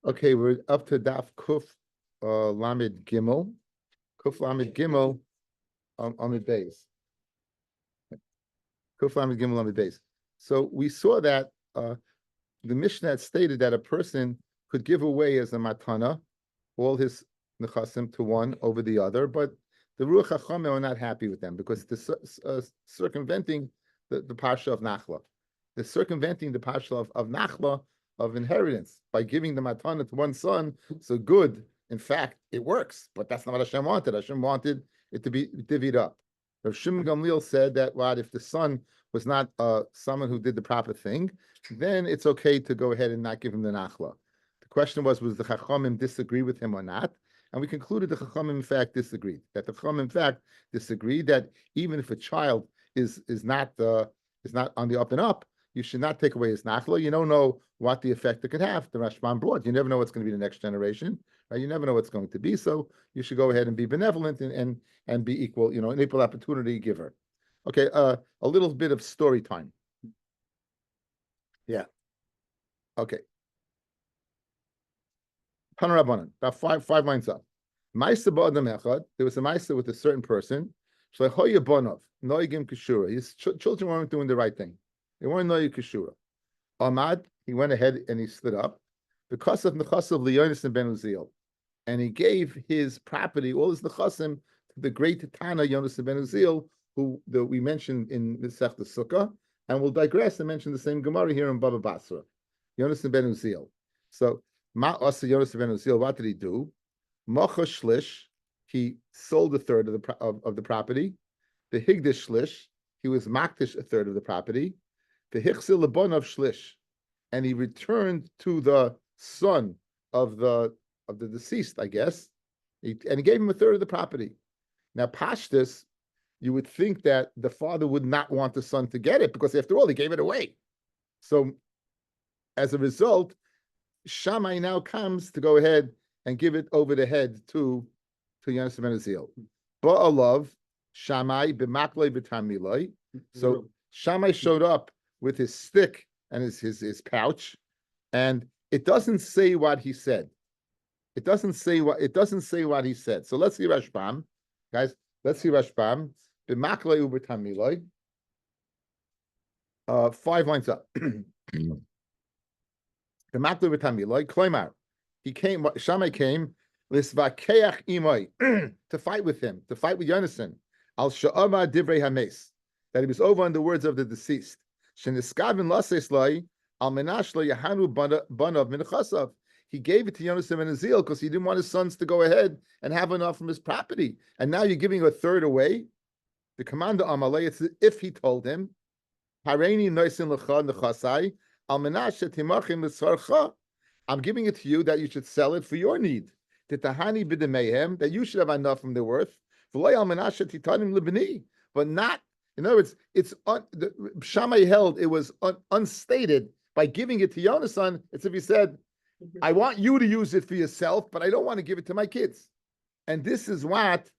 Okay, we're up to Daf Kuf Lamed Gimel. Kuf Lamed Gimel on the base. Kuf Lamed Gimel on the base. So we saw that the Mishnah had stated that a person could give away as a matana all his nechasim to one over the other, but the Ruach HaChamim are not happy with them because they're circumventing the Pasha of Nachla. They're circumventing the Pasha of Nachla, of inheritance, by giving the matana to one son. So good, in fact, it works, but that's not what Hashem wanted. Hashem wanted it to be divvied up. Rav Shimon Gamliel said that if the son was not someone who did the proper thing, then it's okay to go ahead and not give him the nachla. The question was the Chachamim disagree with him or not? And we concluded the Chachamim in fact disagreed. That the Chachamim in fact disagreed that even if a child is not on the up and up, you should not take away his nachla. You don't know what the effect it could have. The Rashban brought. You never know what's going to be the next generation. Right? You never know what's going to be. So you should go ahead and be benevolent and be equal. An equal opportunity giver. Okay, a little bit of story time. Yeah. Okay. Panarabanan. About five lines up. Maisa ba'adam echad. There was a maisa with a certain person. Shlechoya bonov noigim kishura. His children weren't doing the right thing. They weren't noig kishura. Ahmad, he went ahead and he stood up because of nechasav liyonis and ben Uziel, and he gave his property, all his nechasim, to the great Tana Yonis and ben Uziel, who we mentioned in Masechta Sukkah, and we'll digress and mention the same Gemara here in Baba Basra. Yonis and ben Uziel. So Ma Asa Yonis and ben Uziel, what did he do? Mocha Shlish, he sold a third of the property. The Higdish Shlish, he was Makdish a third of the property. The Hichsil Lebon of Shlish, and he returned to the son of the deceased, I guess, and he gave him a third of the property. Now, Pashtus, you would think that the father would not want the son to get it because, after all, he gave it away. So, as a result, Shammai now comes to go ahead and give it over the head to Yonis ben Uziel. Ba'alav Shammai b'maklei b'tamilai. So Shammai showed up with his stick and his pouch, and it doesn't say what he said. It doesn't say what he said. So let's see Rashbam, guys. Let's see Rashbam. B'maklei u'b'tamilai. 5 lines up. B'maklei u'b'tamilai. Kloimar. Shammai came l'svakeach imai to fight with him, to fight with Yonasan. Al sha'ama divrei hames, that he was over on the words of the deceased. Sheniskavin laseslai al menashla yahanu banav min chasav. He gave it to Yonasan ben Uziel because he didn't want his sons to go ahead and have enough from his property. And now you're giving a third away. The commander Amalei, it's if he told him, Hareini noisin lecha nechasai al menashe timachim l'sarcha. I'm giving it to you that you should sell it for your need. Titahani b'demehem, that you should have enough from their worth. V'loy al menashe titanim libni, but not. In other words, Shammai held it was unstated by giving it to Yonasan. It's if he said, I want you to use it for yourself, but I don't want to give it to my kids. And this is what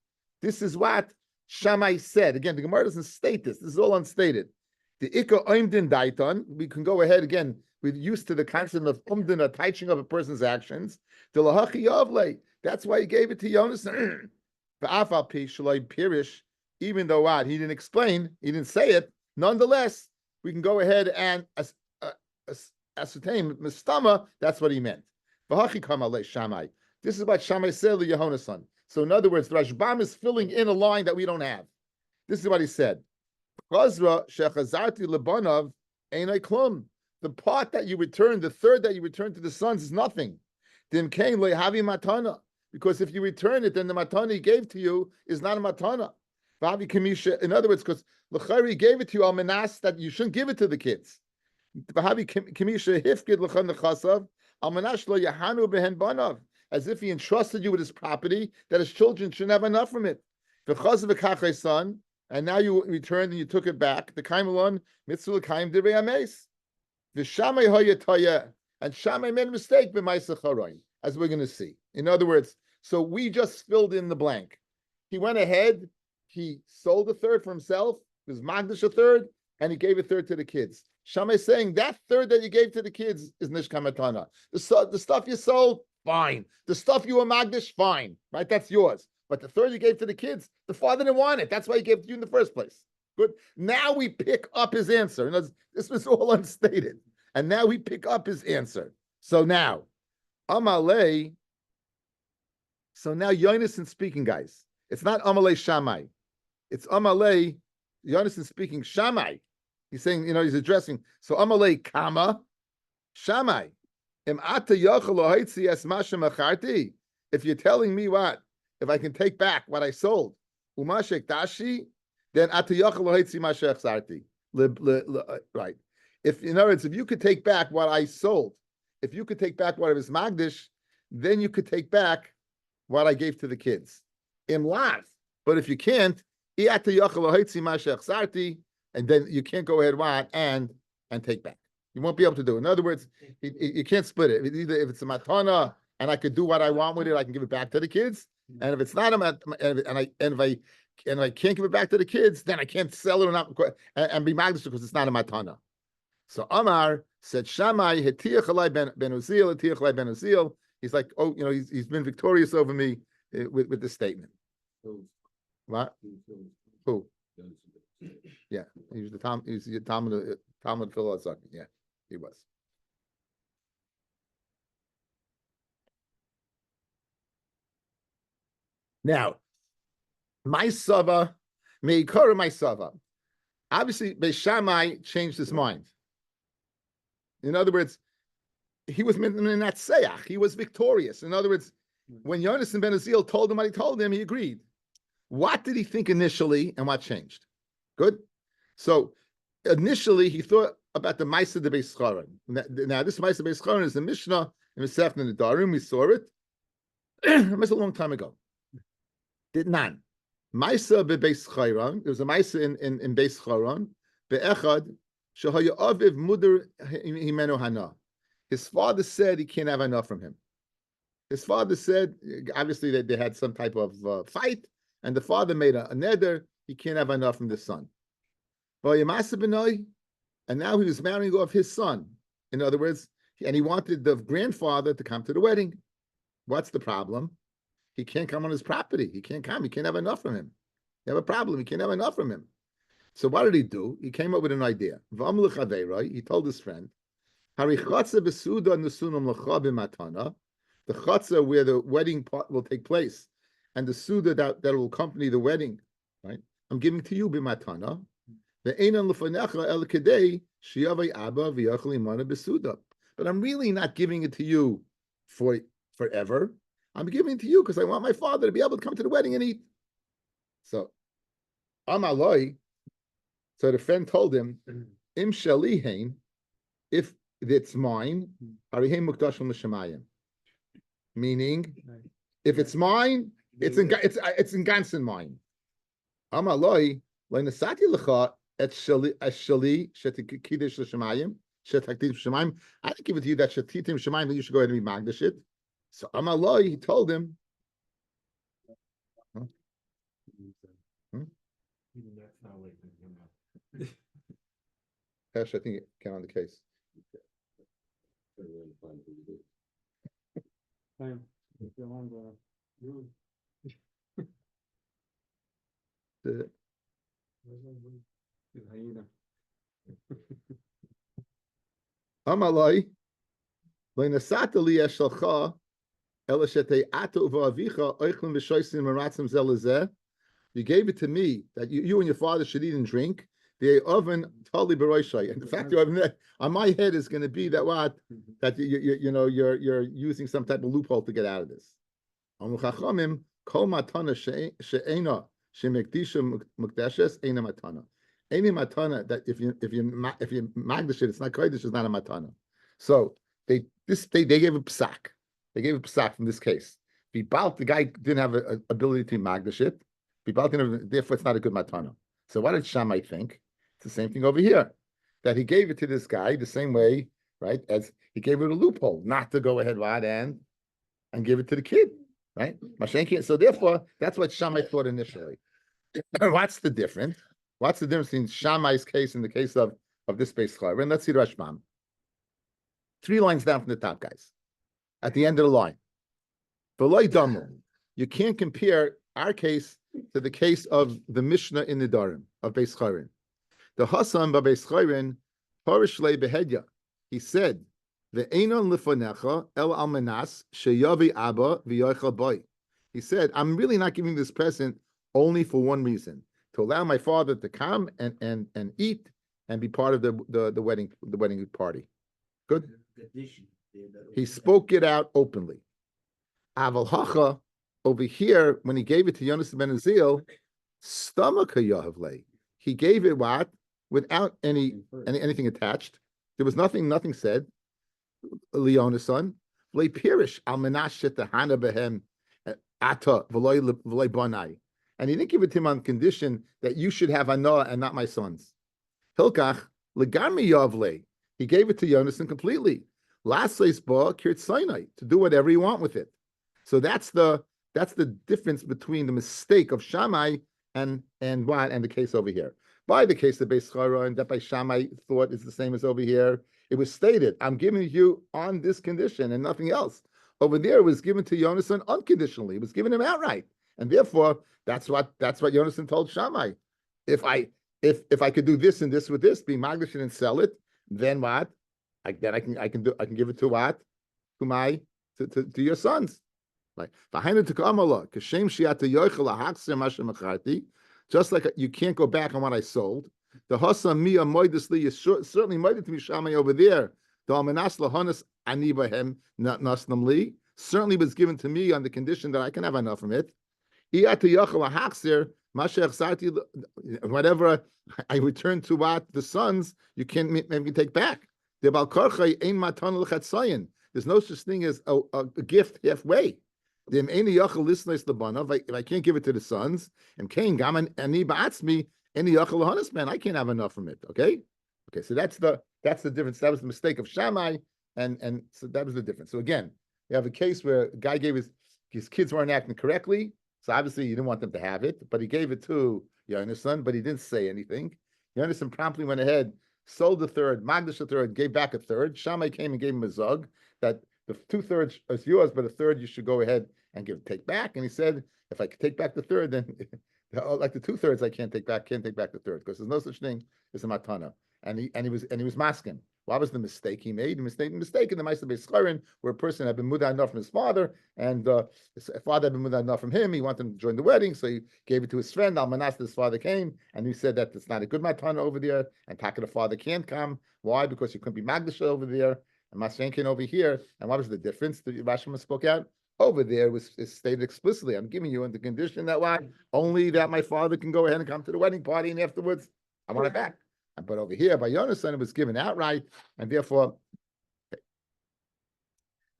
Shammai said. Again, the Gemara doesn't state this. This is all unstated. The Ika Oimdin Daiton, we can go ahead again. We're used to the concept of Umdin, teaching of a person's actions. The Lahachi Yavle, that's why he gave it to Yonasan. The Afal Pi Shalai Pirish, even though what? He didn't explain, he didn't say it. Nonetheless, we can go ahead and ascertain Mistama, that's what he meant. Shammai. This is what Shammai said to Yehonasan. So in other words, the Rashbam is filling in a line that we don't have. This is what he said. The part that you return, the third that you return to the sons is nothing. Because if you return it, then the matana he gave to you is not a matana. In other words, because L'chari gave it to you al menas that you shouldn't give it to the kids. As if he entrusted you with his property, that his children shouldn't have enough from it. And now you returned and you took it back. The kaimelon mitzvah kaim divrei ames. The Shammai hayataya, and Shammai made a mistake b'maisa charoin, as we're going to see. In other words, so we just filled in the blank. He went ahead, he sold a third for himself, his magdish a third, and he gave a third to the kids. Shammai is saying that third that you gave to the kids is nishka matana. The stuff you sold, fine. The stuff you were magdish, fine. Right? That's yours. But the third you gave to the kids, the father didn't want it. That's why he gave it to you in the first place. Good. Now we pick up his answer. This was all unstated. And now we pick up his answer. So now, Amalei. So now Yonason speaking, guys. It's not Amalei Shammai. It's Amalei, Yonason speaking Shammai. He's saying, he's addressing. So Amalei Kama Shammai. If you're telling me what, if I can take back what I sold, Umashek Dashi, then right. If in other words, if you could take back what I sold, if you could take back what I was magdish, then you could take back what I gave to the kids. Imlav. But if you can't, and then you can't go ahead and take back. You won't be able to do it. In other words, you can't split it. Either if it's a matana and I could do what I want with it, I can give it back to the kids. And if it's not a matana, if I can't give it back to the kids, then I can't sell it or not and be magdish because it's not a matana. So Amar said, Shammai hetiach alai ben Uzil, hetiach alai ben Uzil. He's like, he's been victorious over me with this statement. What? Who? Yeah, he was the Talmud philosopher. Yeah, he was. Now, my Sava, Meikara my Sava. Obviously, Beis Shammai changed his mind. In other words, he was in that seyach. He was victorious. In other words, when Yonason ben Azil told him what he told him, he agreed. What did he think initially, and what changed? Good. So initially, he thought about the Maisa de Beis Charon. Now, this Maisa de Beis Charon is the Mishnah in the Sefton in the Darim. We saw it. It was a long time ago. Did none. Maisa be Beis Charon. There was a Maisa in Beis Charon. Be'echad shehaya aviv muder himenu hana. His father said he can't have enough from him. His father said, obviously, that they had some type of fight, and the father made a neder. He can't have enough from the son. And now he was marrying off his son. In other words, and he wanted the grandfather to come to the wedding. What's the problem? He can't come on his property. He can't come. He can't have enough from him. You have a problem. He can't have enough from him. So what did he do? He came up with an idea. He told his friend, the chatzah where the wedding part will take place, and the suda that will accompany the wedding, right? I'm giving to you b'matana. But I'm really not giving it to you for forever. I'm giving it to you because I want my father to be able to come to the wedding and eat. So, Amaloi. So the friend told him, Im shalihain, if it's mine, harihem mukdash l'shamayim. Meaning, if it's mine, it's in ganzen mine. Amaloi le'nasati lecha et shali shetikiddish l'shamayim shetakdish l'shamayim. I didn't give it to you that shetitim l'shamayim that you should go ahead and be magdash it. So Amaloi, he told him. That's not like Hesh, I think it came on the case. Amalai, le'nasata li yeshalcha, ela shetei ata uva avicha oichlin v'shoisim meratzim zelazeh. You gave it to me that you and your father should eat and drink. The oven totally beroishai, and the fact that on my head is going to be that you're using some type of loophole to get out of this. Kol matana she'ena shemekdisha mukdeshes ena matana. Any matana that if you magdish it, it's not kodesh, it's not a matana. So they gave a psak. They gave a psak in this case. The guy didn't have an ability to magdish it. Therefore, it's not a good matana. So what did Shammai think? It's the same thing over here. That he gave it to this guy the same way, right? As he gave it a loophole, not to go ahead and give it to the kid, right? So therefore, that's what Shammai thought initially. What's the difference? What's the difference between Shammai's case and the case of of this Beis Chayrin. And let's see the Rashbam. 3 lines down from the top, guys. At the end of the line. V'loi damu. You can't compare our case to the case of the Mishnah in the Darim of Beis Chayrin. The Hasan ba Beis Chayrin, Parish le behedya. He said, "Ve'enon lifonecha el almanas sheyavi abba v'yochel boy." He said, "I'm really not giving this present only for one reason: to allow my father to come and eat and be part of the wedding party." Good. He spoke it out openly. Aval hacha over here when he gave it to Yonas ben Azil, stomach yahavle. He gave it what without anything attached. There was nothing said. Leona's son, v'lei pirish al menashe tahana behem ata v'lei banai, and he didn't give it to him on condition that you should have anah and not my sons. Hilkach legami yavle. He gave it to Yonasan completely. Lasleis ba kirt sinai to do whatever you want with it. So that's the difference between the mistake of Shammai and the case over here. By the case of Beis Chayrin, that by Shammai thought is the same as over here. It was stated, I'm giving you on this condition and nothing else. Over there, it was given to Yonasan unconditionally. It was given him outright. And therefore, that's what Yonasan told Shammai. If I could do this and this with this, be Magdashin and sell it, then what? I can give it to what? To your sons. Like just like you can't go back on what I sold. The Hasam Mia Moidisli is certainly moided to me Shammai over there. The Almanas Lahanas Anibahem Nasnamli certainly was given to me on the condition that I can have enough from it. Whatever I return to what the sons, you can't maybe take back. There's no such thing as a gift halfway. If I can't give it to the sons, and Cain Gaman Ani Ba'atzmi, any Yachal man, I can't have enough from it. Okay, so that's the difference. That was the mistake of Shammai, and so that was the difference. So again, you have a case where a guy gave his kids weren't acting correctly, so obviously you didn't want them to have it, but he gave it to Yonasan, but he didn't say anything. Yonasan promptly went ahead, sold the third, Magdash the third, gave back a third. Shammai came and gave him a zug that the 2/3 is yours, but a third you should go ahead and take back. And he said, if I could take back the third, then like the 2/3 I can't take back the third, because there's no such thing as a matana. And he was masking. What was the mistake he made? The mistake in the Ma'aser Beis Chayrin, where a person had been mudah enough from his father, and his father had been mudah enough from him. He wanted him to join the wedding, so he gave it to his friend Almanas. His father came, and he said that it's not a good matana over there, and Taka the father can't come. Why? Because you couldn't be Magdasha over there, and Masren came over here. And what was the difference? The Rashba spoke out. Over there was stated explicitly, I'm giving you on the condition that why only that my father can go ahead and come to the wedding party, and afterwards I want it back. But over here by Yonasan, it was given outright, and therefore, okay.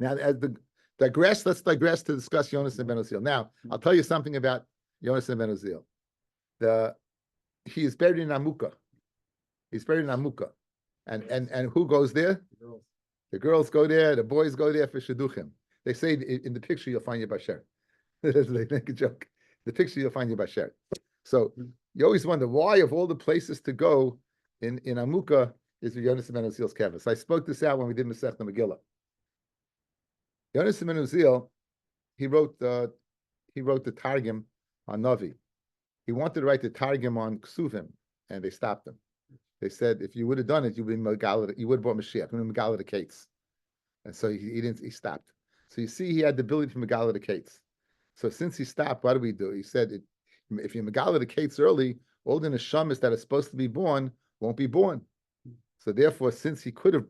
Now let's digress to discuss Yonasan ben Uzziel. Now I'll tell you something about Yonasan ben Uzziel. He is buried in Amuka. He's buried in Amuka, and who goes there? The girls go there. The boys go there for shidduchim. They say in the picture you'll find your basher. They make a joke. The picture you'll find your basher. So you always wonder why, of all the places to go in Amuka, is Yonasan ben Uzziel's kever. So I spoke this out when we did Masechta Megillah. Yonasan ben Uzziel, he wrote the Targum on Navi. He wanted to write the Targum on Ksuvim, and they stopped him. They said if you would have done it, you would have brought Mashiach, you would have Megala the Kates. And so he didn't. He stopped. So you see, he had the ability to Megala the Kates. So since he stopped, what do we do? He said, if you Megala the Kates early, all the neshamas that are supposed to be born won't be born. So therefore, since he could have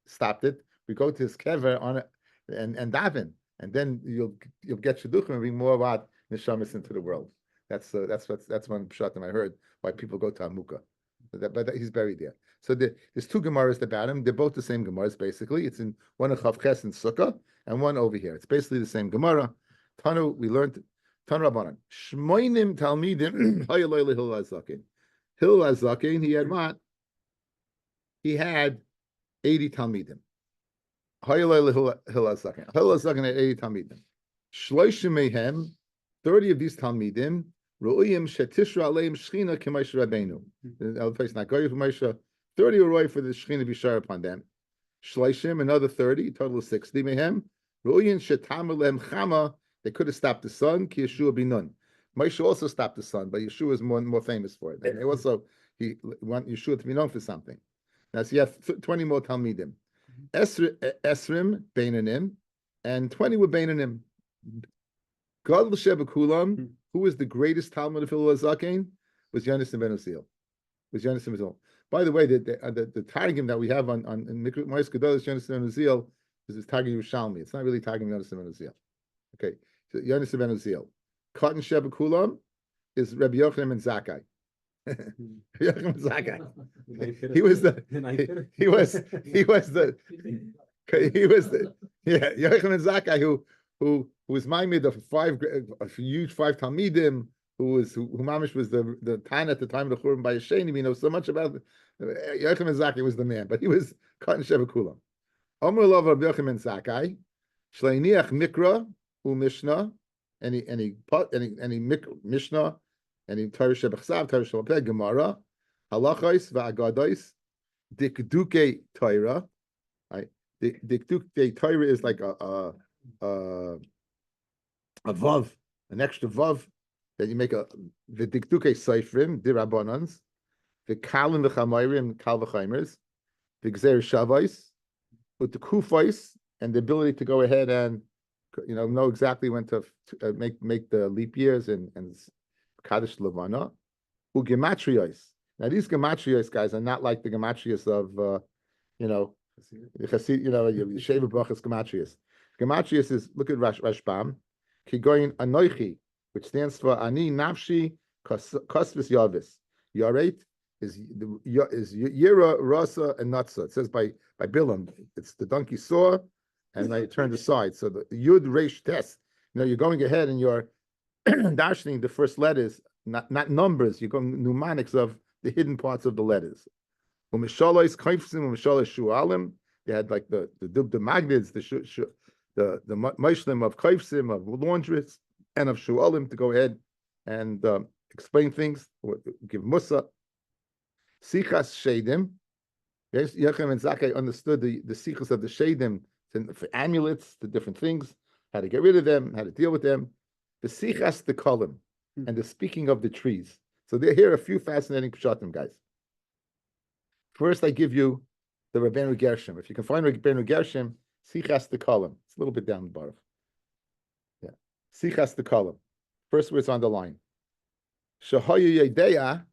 stopped it, we go to his kever on it and daven, and then you'll get shidduchim and bring more about neshamas into the world. That's one pshat I heard why people go to Amuka. But he's buried there. So there's 2 Gemaras about him. They're both the same Gemaras, basically. It's in one of Chavches and Sukkah, and one over here. It's basically the same Gemara. Tanu, we learned Tanu Rabbanan. Shmoinim Talmidim Hayaloi Hillel Azakin. Hillel Azakin, he had what? He had 80 Talmidim. Hayaloi Hillel Azakin. Hillel Azakin had 80 Talmidim. Shloishim Mehem, 30 of these Talmidim, Ru'uyim Shetishra Aleim Shchina K'Moshe Rabbeinu. The other place, not Goyim Moshe, 30 Roy for the Shechina Bishar upon them. Shleishim, another 30, total of 60. Mehem. Ru'yin shetam lem chama, they could have stopped the sun, ki Yeshua binun. Moshe also stopped the sun, but Yeshua is more famous for it. And he want Yeshua to be known for something. Now, so you have 20 more Talmidim. Esrim, Beinanim, and 20 were Beinanim. God L'Sheba who was the greatest Talmud of Hillel Zaken, was Yonasan ben Uzziel. By the way, the Targum that we have on Mois Gedolos Yonasan ben Uzziel is this Targum Yerushalmi. It's not really Targum Yonasan ben Uzziel. Okay, so Yonasan ben Uzziel. Cotton Sheba Kulam is Rabbi Yochanan and Zakkai. He was the Yochanan Zakkai who was Maimid of a huge five Talmidim, who Mamish was the Tan at the time of the Churban by Yesheni. We know so much about Yochanan Zakkai was the man, but he was Cotton Sheva Kulam. Omer Lov Rabbi Yochanan Zakkai, Shleiniach Mikra U Mishnah, any Mishnah, any Torah Shebachsav, Torah Shabbat, Gemara, Halachos VaAgados, Dikduke Torah. Right, Dikduke Torah is like a vav, an extra vav that you make the Dikduke Seifrim, Dirabonans, the Kalim v'Chamayrim, Kal v'Chaimers, the Gzer Shavos, with the Kufos, and the ability to go ahead and know exactly when to make the leap years and Kaddish Levana, who gematrios. Now these gematrios guys are not like the gematrios of the Chassid, Sheva Brachas gematrios. Gematrios is, look at Rashbam, Kigoyin Anoichi, which stands for Ani Nafshi Kosvis Yavis. Yaret is Yira, Rasa, and Natsa. It says by Bilam, it's the donkey saw, and I turned aside. So the Yud Reish Tes, you're going ahead and you're dashing the first letters, not numbers. You're going mnemonics of the hidden parts of the letters. They had like the magnets, the Meishlim of Kaifsim, of laundries, and of Shualim to go ahead and explain things, or give Musa. Sichas Shadim. Yechem and Zakkai understood the sichas of the Shadim for amulets, the different things, how to get rid of them, how to deal with them. The sichas, the kolim, and the speaking of the trees. So here are a few fascinating pshatim, guys. First, I give you the Rabbeinu Gershom. If you can find Rabbeinu Gershom, sichas the kolim. It's a little bit down the bottom. Yeah, sichas the kolim. First words on the line. Shahayu yedeya,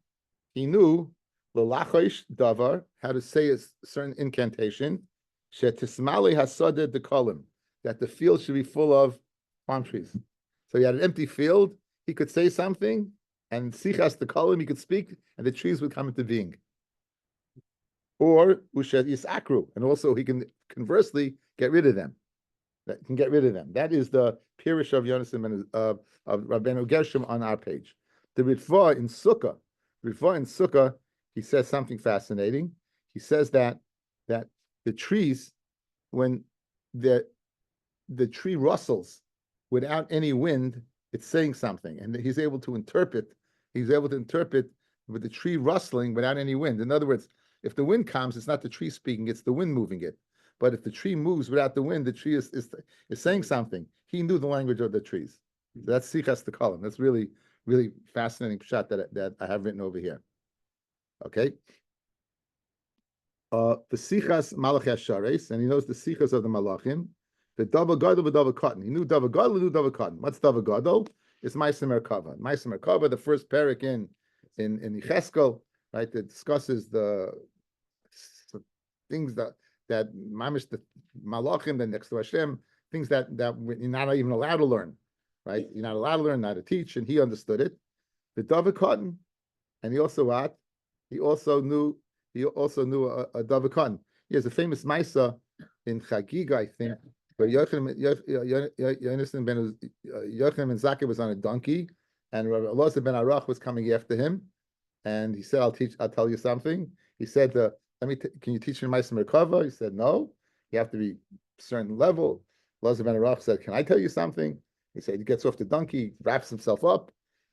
he knew l'lachosh davar, how to say a certain incantation. Shetismali hasada the kolim, that the field should be full of palm trees. So he had an empty field. He could say something, and sichas the kolim, he could speak, and the trees would come into being. Or ushed yisakru, and also he can conversely get rid of them. That is the pirish of Yonasan of Rabbeinu Gershom on our page. The Ritva in Sukkah, he says something fascinating. He says that the trees, when the tree rustles without any wind, it's saying something, and he's able to interpret. With the tree rustling without any wind. In other words, if the wind comes, it's not the tree speaking; it's the wind moving it. But if the tree moves without the wind, the tree is saying something. He knew the language of the trees. So that's sichas the kolim. That's really, really fascinating shot that I have written over here. Okay. The sichas malach hashares, and he knows the sichas of the malachim. The dava gadol, the dava cotton. He knew dava gadol, knew dava cotton. What's dava gadol? It's Ma'aser Merkava. Ma'aser Merkava, the first parak in Yecheskel, right? That discusses the things that mamish the malachim, the next to Hashem, things that you're not even allowed to learn, right? You're not allowed to learn, not to teach, and he understood it. The dava cotton, and he also what? He also knew a dava cotton. He has a famous Maisa in Chagiga, I think, where Yochanan ben Zakkai was on a donkey, and Rabbi Elazar ben Arach was coming after him, and he said, "I'll tell you something." He said, "Can you teach me Ma'aser Merkava?" He said, "No, you have to be a certain level." Elazar ben Arach said, "Can I tell you something?" He said, he gets off the donkey, wraps himself up,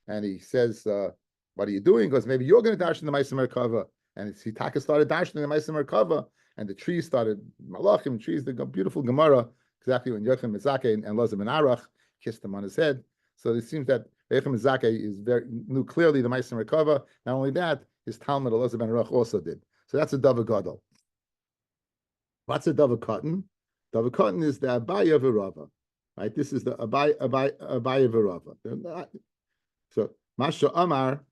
and he says, "What are you doing?" He goes, "Maybe you're going to dash in the Ma'aser Merkava." And Taka started dashing the Meisim Merkava, and the trees started malachim, trees, the beautiful Gemara, exactly when Yochim Mizake and Loza ben Arach kissed him on his head. So it seems that Yochim Mizake knew clearly the Meisim Merkava. Not only that, his Talmud Loza ben Arach also did. So that's a Dava Gadol. What's a Dava Cotton? Dava Cotton is the Abaye of Rava, right? This is the Abaye of Rava. So Masha Amar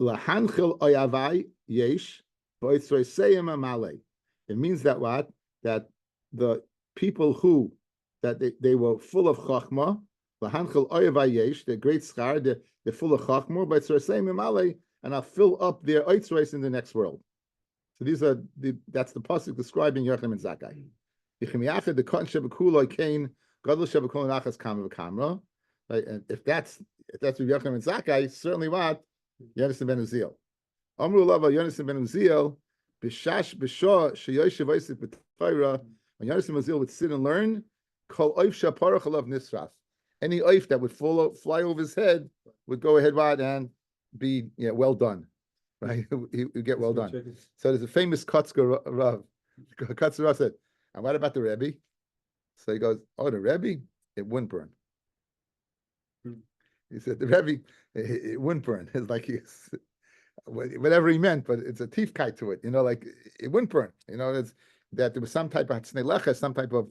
lahanchil oyavai yesh v'oitzroiseyim amale. It means that what? That the people who they were full of chachma, lahanchil oyavai yesh, they're great schar, they're full of chachma, v'oitzroiseyim amale, and I'll fill up their oitzrois in the next world. So that's the pasuk describing Yochanan and Zakkai. Yichim the cotton shebekuloi kain gadol shebekuloi nachas kama v'kamra. Right, and if that's Yochanan and Zakkai, certainly what? Yonasan ben Uziel. Amru Lava Yonasan ben Uziel, Bishash Bishah Sheyoshev Oisif B'Torah. When Yonasan ben Uziel would sit and learn, Kol Oif Shaparach Alav Nisraf. Any oif that would fly over his head would go ahead and be well done, right? He would get well done. So there's a famous Kotzker Rav. Kotzker Rav said, "And what about the Rebbe?" So he goes, "Oh, the Rebbe, it wouldn't burn." He said the Rebbe, it wouldn't burn. It's like whatever he meant, but it's a tiefkeit to it. Like it wouldn't burn. It's that there was some type of tzneilechas, some type of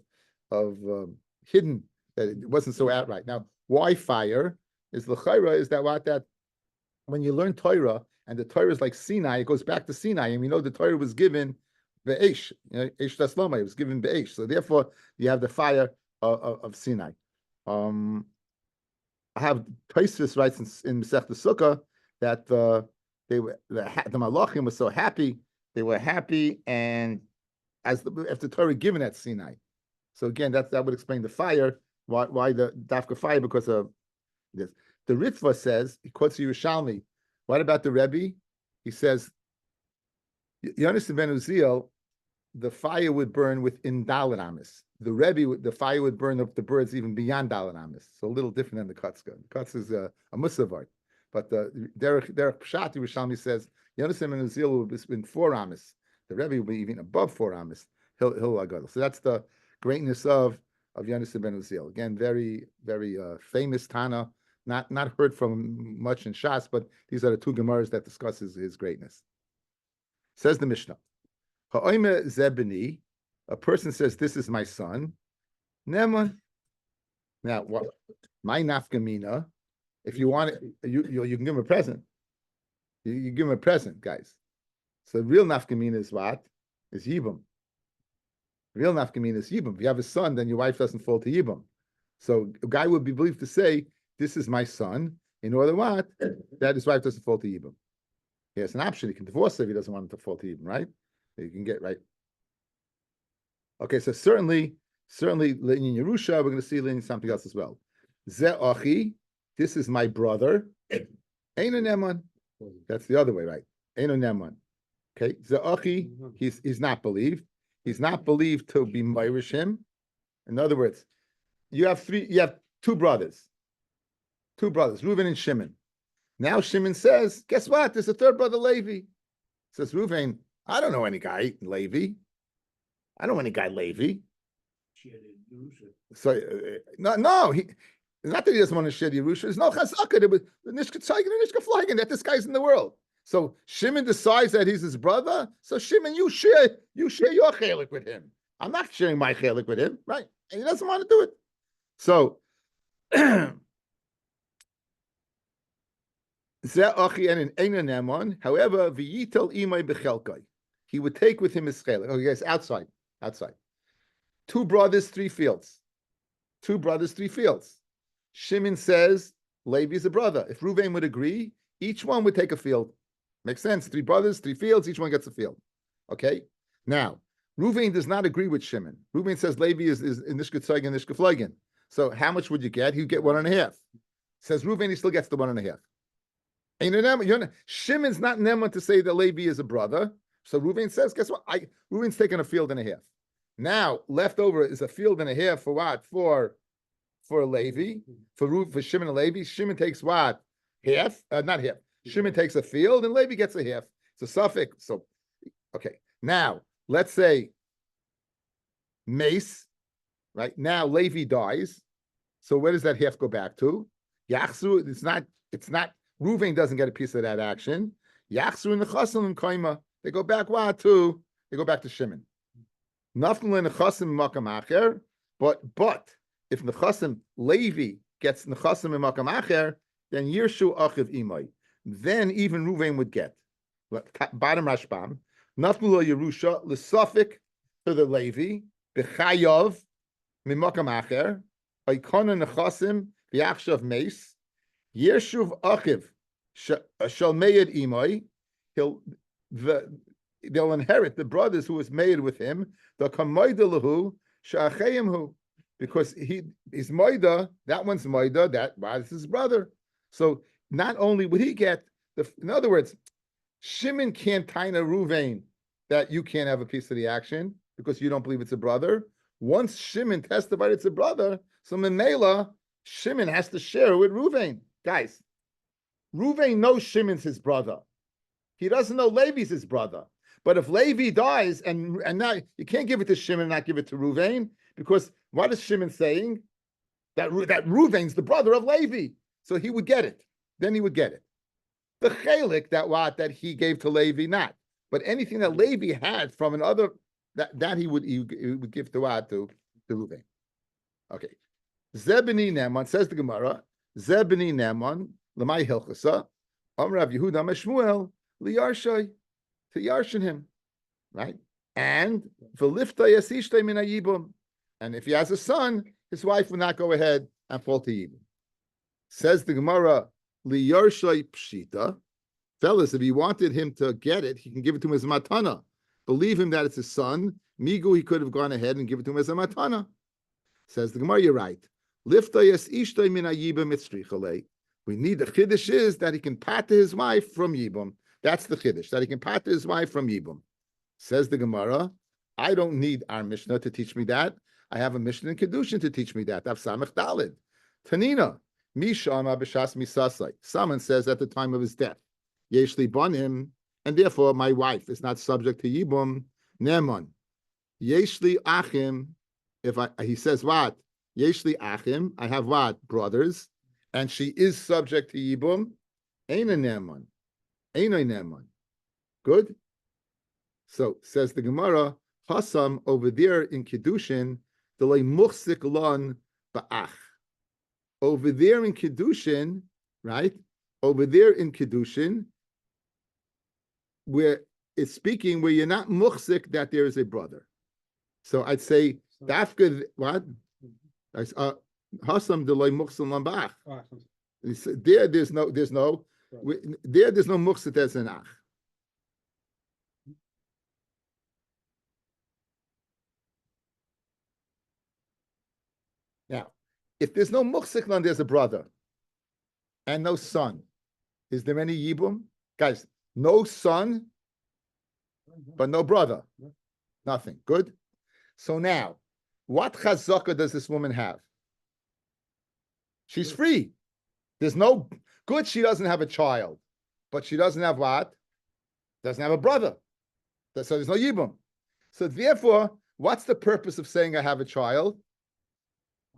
hidden, that it wasn't so outright. Now, why fire is l'chayra? Is that when you learn Torah and the Torah is like Sinai, it goes back to Sinai, and we know the Torah was given be'esh, Eish Tasloma, it was given be'esh. So therefore, you have the fire of Sinai. I have Tosfos writes in Masechta Sukkah that the Malachim were so happy. They were happy, and as the Torah given at Sinai. So again, that would explain the fire. Why the Dafka fire? Because of this. The Ritva says, he quotes Yerushalmi. What about the Rebbe? He says, Yonasan ben Uziel, the fire would burn within Dalet Amis. The Rebbe, the fire would burn up the birds even beyond Dalet Amis. So a little different than the Kotzka. The Kotzka is a Musavart. But Derek Pshat Yerushalmi says, Yonasan ben Uziel would be in 4 Amis. The Rebbe will be even above 4 Amis. He'll Agadol. So that's the greatness of Yonasan ben Uziel. Again, very, very famous Tana, not heard from much in Shas, but these are the 2 Gemaras that discuss his greatness. Says the Mishnah, Ha'oime zebeni, a person says, this is my son. Neman. Now, what? My nafkamina, if you want it, you can give him a present. You give him a present, guys. So real nafkamina is what? Is Yibam. Real nafkamina is Yibam. If you have a son, then your wife doesn't fall to Yibam. So a guy would be believed to say, this is my son, in order what? That his wife doesn't fall to Yibam. He has an option. He can divorce her if he doesn't want him to fall to Yibam, right? You can get right. Okay, so certainly in Yerusha, we're going to see in something else as well. Ze achi, this is my brother. Eino neman. That's the other way, right? Eino neman. Okay, Ze achi, he's not believed. He's not believed to be Meirish him. In other words, you have 2 brothers. 2 brothers, Reuven and Shimon. Now Shimon says, guess what? There's a 3rd brother, Levi. Says Reuven, I don't know any guy, Levi. I don't know any guy, Levi. So, no, it's not that he doesn't want to share Yerusha. There's no chazaka. There was the Nishka Tzaigen and Nishka Flagen that this guy's in the world. So Shimon decides that he's his brother. So Shimon, you share your chelik with him. I'm not sharing my chelik with him, right? And he doesn't want to do it. So, however, he would take with him his chelik. Oh, yes, outside. 2 brothers, 3 fields. 2 brothers, 3 fields. Shimon says Levi is a brother. If Reuven would agree, each one would take a field. Makes sense. 3 brothers, 3 fields, each one gets a field. Okay? Now, Reuven does not agree with Shimon. Reuven says Levi is Nishka Tzaigen and Nishka Flagen. So how much would you get? He'd get 1.5. Says Reuven, he still gets the 1.5. And Shimon's not Neman to say that Levi is a brother. So Reuven says, guess what? Reuven's taking a field and a half. Now, left over is a field and a half for what? For Levi, for Shimon and Levi. Shimon takes what? Half? Not half. Shimon takes a field and Levi gets a half. It's a suffix. So, okay. Now, let's say Mace, right? Now Levi dies. So where does that half go back to? Yachsu, it's not, Ruvain doesn't get a piece of that action. Yachsu and Nechasim and Kaima, they go back they go back to Shimon. Nothing in Nechasim Makam Acher, but if Nechasim Levi gets Nechasim in Makam Acher, then Yirshu Achiv Imai. Then even Ruvain would get. Bottom Rashbam, Nothing lo Yerusha, L'Safik to the Levi, B'chayav, Mimakam Acher, Oikona Nechasim, V'achshav Meis, Yershuv Achiv, Shal Meyed Imai, they'll inherit the brothers who was made with him, the Kamayda Lahu, Sha'achayimhu, because he's Maida, that one's Maida, that's his brother. So not only would he get, in other words, Shimon can't taina Ruvain that you can't have a piece of the action because you don't believe it's a brother. Once Shimon testified it's a brother, so Memela, Shimon has to share with Ruvain. Guys, Ruvain knows Shimon's his brother. He doesn't know Levi's his brother. But if Levi dies, and now you can't give it to Shimon and not give it to Ruvain, because what is Shimon saying? That Ruvain's the brother of Levi. So he would get it. Then he would get it. The chelik that he gave to Levi, not. But anything that Levi had from another, that he would give to Ruvain. Okay. Zebini Neman, says the Gemara, Zebini Neman, Lamai Hilchasa, Amrav Yehuda Meshmuel, Liyarshay, to yarshin him, right? And Velifta Yasishtay Min Yibum. And if he has a son, his wife will not go ahead and fall to Yibum. Says the Gemara, Liyarshay Pshita. Fellas, if he wanted him to get it, he can give it to him as a matana. Believe him that it's his son. Migu, he could have gone ahead and give it to him as a matana. Says the Gemara, you're right. Lifta Yasishtay Min Yibum Mitzrichalei. We need the chiddush is that he can pat to his wife from Yibum. That's the chiddush, that he can pat to his wife from Yibum. Says the Gemara, I don't need our Mishnah to teach me that. I have a Mishnah in Kedushin to teach me that. Daf Samech Dalid. Tanina, Mishama B'shas Misasai. Someone says at the time of his death, Yeshli Banim, and therefore my wife is not subject to Yibum. Neman. Yeshli Achim, he says what? Yeshli Achim, I have what? Brothers, and she is subject to Yibum. Eina Neman. Good. So says the Gemara, Hasam over there in Kedushin, the lay muchsik lon ba'ach. Over there in Kedushin, right? Over there in Kedushin, where it's speaking where you're not muchsik that there is a brother. So I'd say dafka what? Hasam the lay muchsik lon ba'ach. There's no muchsik as an ach. Now, if there's no muchsik, there's a brother and no son. Is there any yibum? Guys, no son, but no brother. Nothing. Good? So now, what chazaka does this woman have? She's free. There's no good, she doesn't have a child, but she doesn't have what? Doesn't have a brother. So there's no yibum. So therefore, what's the purpose of saying I have a child?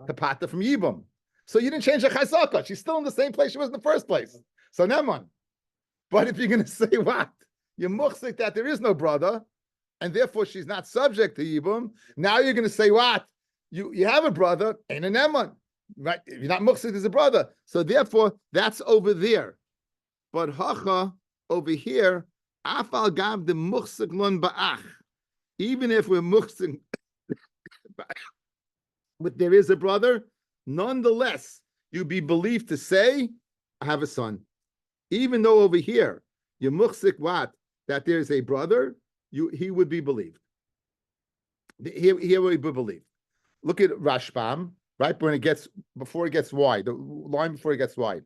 To pata from yibum. So you didn't change the chazaka. She's still in the same place she was in the first place. So neman. But if you're going to say what? You're muchsik that there is no brother, and therefore she's not subject to yibum. Now you're going to say what? You have a brother, ain't a neman. Right? If you're not muchsik, there's a brother. So therefore, that's over there. But hacha, over here, afal gav the muchsik lon ba'ach. Even if we're muchsik, but there is a brother, nonetheless, you'd be believed to say, I have a son. Even though over here, you're muchsik what? That there's a brother, he would be believed. Here would be believed. Look at Rashbam, right? Before it gets wide, the line before it gets wide.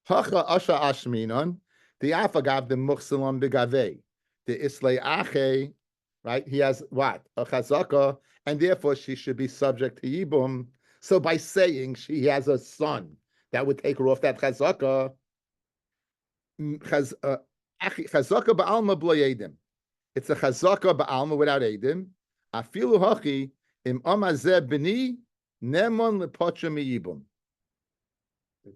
Hacha asha ashminon, the afagav the muchsalam begave, the islay ache, right? He has what? A chazaka, and therefore she should be subject to yibum. So by saying she has a son, that would take her off that chazaka. Chazaka ba'alma b'lo yedim. It's a chazaka ba'alma without edim. Afilu hachi im amazeh b'ni nemon lepotra miyibum.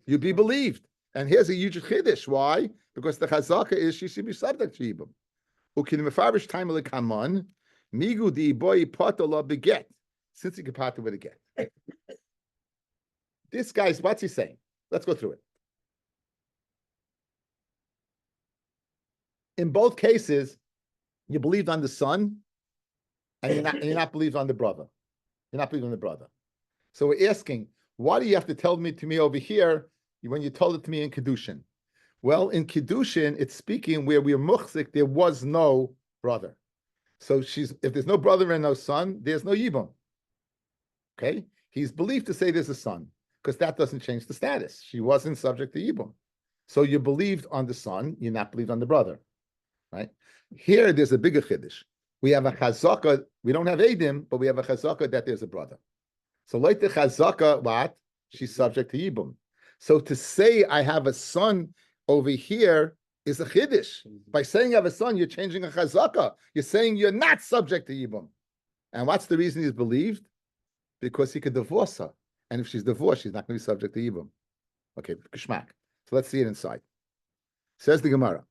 You be believed. And here's a huge chiddush. Why? Because the chazaka is she should be subject to yibum. Ukin mefarish time lekamon migu di boy patala beget. Since he can part with a get. This guy's what's he saying? Let's go through it. In both cases, you believed on the son, and you're not believed on the brother. You're not believed on the brother. So we're asking, why do you have to tell to me over here when you told it to me in Kedushin? Well, in Kedushin, it's speaking where we are muchzik, there was no brother. So if there's no brother and no son, there's no yibum. Okay? He's believed to say there's a son, because that doesn't change the status. She wasn't subject to yibum. So you believed on the son, you're not believed on the brother. Right? Here, there's a bigger chiddush. We have a chazaka, we don't have edim, but we have a chazaka that there's a brother. So like the chazaka, what? She's subject to yibum. So to say I have a son over here is a chiddush. By saying you have a son, you're changing a chazaka. You're saying you're not subject to yibum. And what's the reason he's believed? Because he could divorce her. And if she's divorced, she's not going to be subject to yibum. Okay, kishmak. So let's see it inside. Says the Gemara.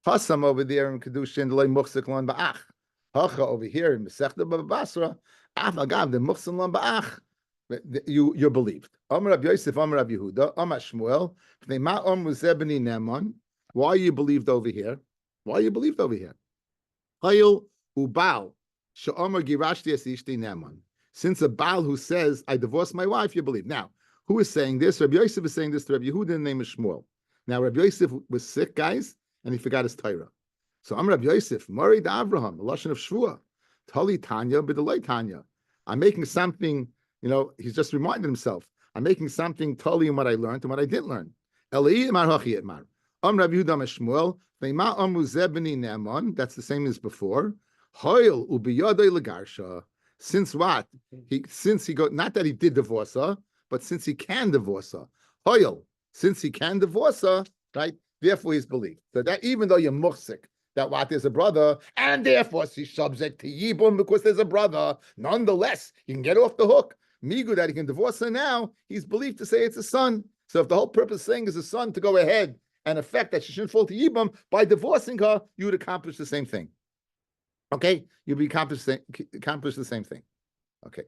Hasam over there in Kedushin, loy muchzik lon ba'ach. Hacha over here in Masechta Basra, af agav the muchzik lon ba'ach. You're believed. Amar Rabbi Yosef, Amar Rabbi Yehuda, Amar Shmuel. Why are you believed over here? Why are you believed over here? Hayil ubal she'amar girashti es ishti neman. Since a Baal who says, I divorced my wife, you believe. Now, who is saying this? Rabbi Yosef is saying this to Rabbi Yehuda in the name of Shmuel. Now, Rabbi Yosef was sick, guys, and he forgot his Torah. So I'm Rabbi Yosef, Marid Avraham, the Lashon of Shvua, Tali Tanya, B'delay Tanya. I'm making something, he's just reminded himself. I'm making something totally in what I learned and what I didn't learn. That's the same as before. Since what? Since he got, not that he did divorce her, but since he can divorce her. Since he can divorce her, right? Therefore he's believed. So that even though you're muhsik, that what there's a brother, and therefore she's subject to yibum because there's a brother, nonetheless, you can get off the hook. Migu that he can divorce her now, he's believed to say it's a son. So if the whole purpose of saying is a son to go ahead and affect that she shouldn't fall to yibum, by divorcing her, you would accomplish the same thing. Okay? You'd be accomplish the same thing. Okay.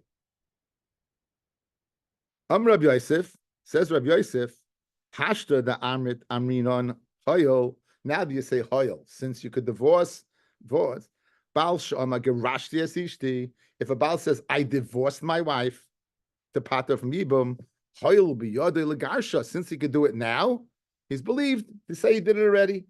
Rabbi Yosef, says Rabbi Yosef, Hashta the Amrit Amrinon Hoyol. Now do you say Hoyol? Since you could divorce. Baal Shama Gerashti Asishti. If a Baal says, I divorced my wife, to pater from Yibum, Hoyol will be Yodei Lagarsha. Since he could do it now, he's believed to say he did it already.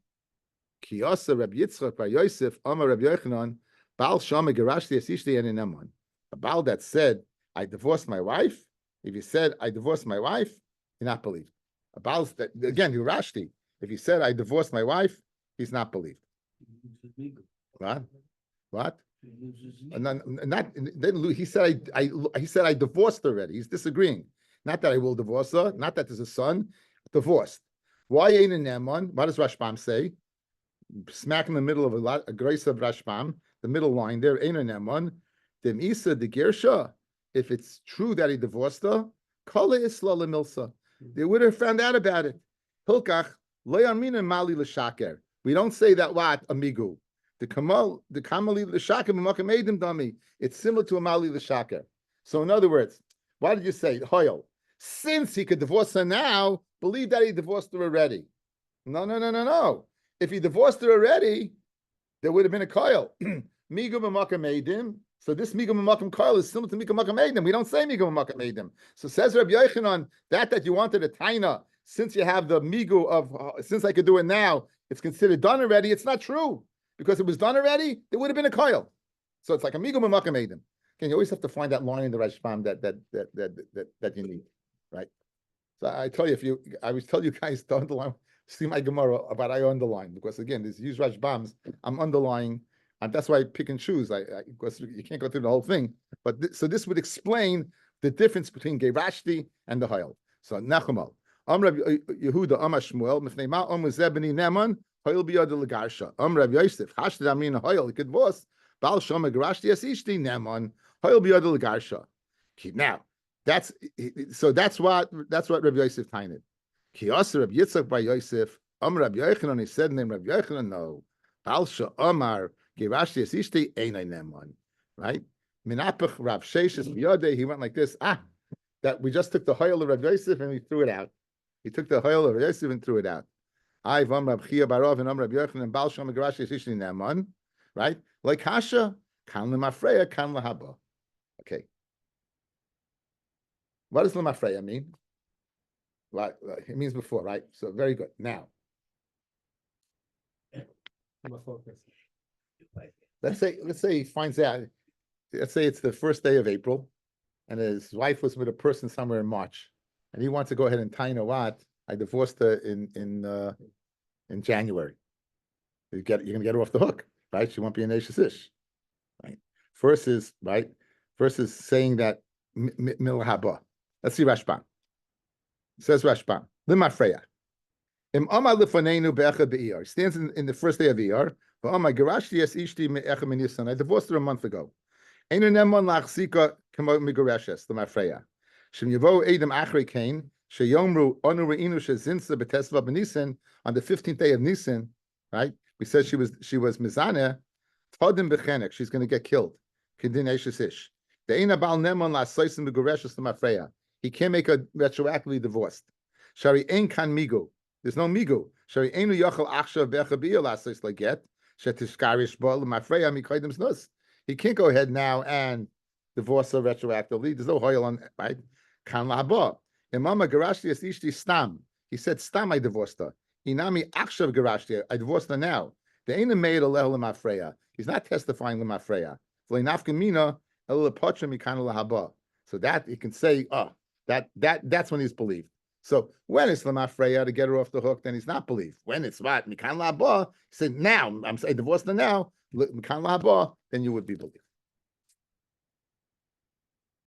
Kiyasa Rabbi Yitzchak by Yosef, Amar Rabbi Yochanan, Baal Shama Gerashti Asishti and Enaman. A Baal that said, I divorced my wife, if he said, I divorced my wife, you're not believed. A Baal, again, Yerashti. If he said, I divorced my wife, he's not believed. What? He said, he said, I divorced already. He's disagreeing. Not that I will divorce her, not that there's a son, divorced. Why ain't in Neman? What does Rashbam say? Smack in the middle of a grace of Rashbam, the middle line there, ain't in Neman. Dem Isa de Gersha. If it's true that he divorced her, Kala Isla Milsa. They would have found out about it. Hilkach, Le'amina Mali L'Shaker. We don't say that what, amigu. The Kamali L'Shaker, Makamedim Dami. It's similar to a Mali L'Shaker. So in other words, why did you say, Hoyel? Since he could divorce her now, believe that he divorced her already. No. If he divorced her already, there would have been a Koyel. Migu Makamedim. So this Migu Mamakam Koil is similar to Migu Mamakam Eidim. We don't say Migu Mamakam Eidim. So says Rabbi Yochanan, that you wanted a taina, since you have the Migu of, since I could do it now, it's considered done already. It's not true. Because it was done already, there would have been a Koil. So it's like a Migu Mamakam Eidim. Okay, you always have to find that line in the Rashbam that you need, right? So I tell you, I always tell you guys to underline, see my Gemara about I underline, because again, these huge Rashbams, I'm underlying. And that's why I pick and choose. Because you can't go through the whole thing. But so this would explain the difference between Gerashti and the Hayel. So Nachamal. Yehuda Amar Shmuel, Mifnei Ma Omu Zebeni Neman, Hoil biyad legarsha. Rav Yosef. Hashd amin hoil kedvos. Bal shama garashti as ishti neman. Hoil biyad legarsha. Now, that's what Rabbi Yosef tainted. Ki aser Rabbi Yitzchak by Yosef. Rabbi Yochanan. He said name Rabbi Yochanan. No. Bal Amar garashti as ishti einay neman. Right. Minapach Rav Sheshes biyade. He went like this. That we just took the hoil of Rabbi Yosef and we threw it out. He took the hoil of Rabbi Yosef and threw it out. I Vam Rab Chia Barov and Rabbi Yochanan and Bal Shama Garashi Yisishni Neman, right? Like Hasha, Kan Lemafreya, Kan Lahaba. Okay. What does Lemafreya mean? Right, it means before, right? So very good. Now, let's say he finds out. Let's say it's the first day of April, and his wife was with a person somewhere in March, and he wants to go ahead and tie what? I divorced her in January. You're gonna get her off the hook, right? She won't be an Eishes Ish, right? First is saying that milhaba. Let's see Rashbam. Says Rashbam, Limafreya. Im Amar Lifanenu be'echad be'iyar. Stands in the first day of Iyar. V'Amar Garashti es ishti me'echad menisan. I divorced her a month ago. Einu nemon lachzika kamo migoreshes. Limafreya. Shem yavo edem achrei kain. Sheyomru onu reinu shezinsa betesva b'nisan. On the 15th day of Nisan, right? We said she was mizaneh. Todim bechenek. She's going to get killed. Kedin Eishes Ish. De'ena bal nemon la'soisim migoreshes Limafreya. He can't make her retroactively divorced. Shari ein kan migu. There's no migu. Shari einu yochel achshav becha biyah lasos leget. Shetishkarish bo Limafreya mikodim znus. He can't go ahead now and divorce her retroactively. There's no hoil on, right? Kan lahaba. Imama garashti es ishti stam. He said stam I divorced her. Inami achshav garashti. I divorced her now. The ain't made a lehel Limafreya. He's not testifying Limafreya. V'leinafkin mina el lepotra mikan lahaba. So that he can say, that's when he's believed. So when it's Limafreya to get her off the hook, then he's not believed. When it's what? Mikan La'aba, he said, now, I divorced her now, Mikan La'aba, then you would be believed.